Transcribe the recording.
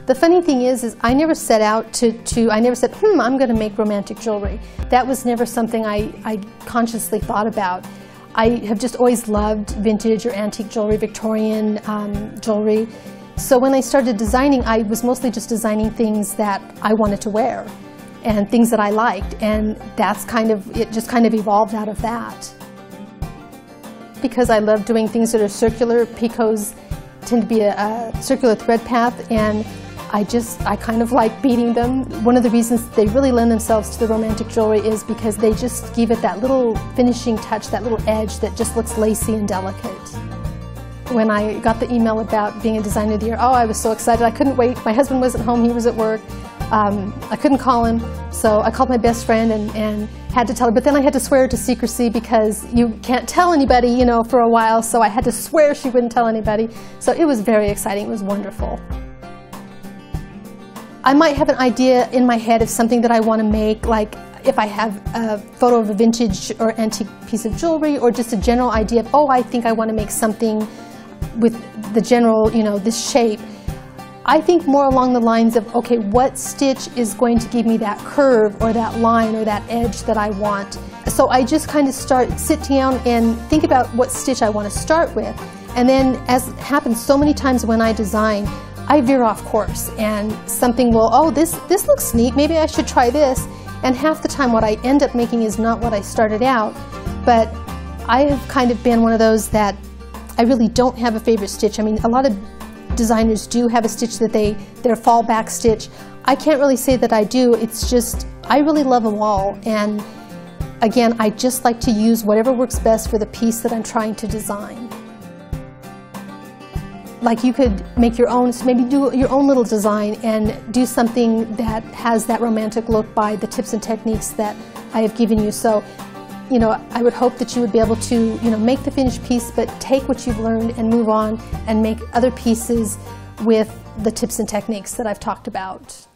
The funny thing is I never set out I never said, I'm going to make romantic jewelry. That was never something I consciously thought about. I have just always loved vintage or antique jewelry, Victorian jewelry. So when I started designing, I was mostly just designing things that I wanted to wear and things that I liked, and it just kind of evolved out of that. Because I love doing things that are circular, picots tend to be a circular thread path, and I kind of like beading them. One of the reasons they really lend themselves to the romantic jewelry is because they just give it that little finishing touch, that little edge that just looks lacy and delicate. When I got the email about being a Designer of the Year, I was so excited. I couldn't wait. My husband wasn't home, he was at work. I couldn't call him, so I called my best friend and had to tell her, but then I had to swear to secrecy because you can't tell anybody, you know, for a while, so I had to swear she wouldn't tell anybody. So it was very exciting, it was wonderful. I might have an idea in my head of something that I want to make, like if I have a photo of a vintage or antique piece of jewelry, or just a general idea of, I think I want to make something with the general, you know, this shape. I think more along the lines of, okay, what stitch is going to give me that curve or that line or that edge that I want? So I just kind of sit down and think about what stitch I want to start with. And then, as happens so many times when I design, I veer off course and something will, this looks neat, maybe I should try this. And half the time what I end up making is not what I started out. But I have kind of been one of those that I really don't have a favorite stitch. I mean, a lot of designers do have a stitch that their fallback stitch. I can't really say that I do. It's just, I really love them all. And again, I just like to use whatever works best for the piece that I'm trying to design. Like you could make your own, maybe do your own little design and do something that has that romantic look by the tips and techniques that I have given you. So, you know, I would hope that you would be able to, you know, make the finished piece, but take what you've learned and move on and make other pieces with the tips and techniques that I've talked about.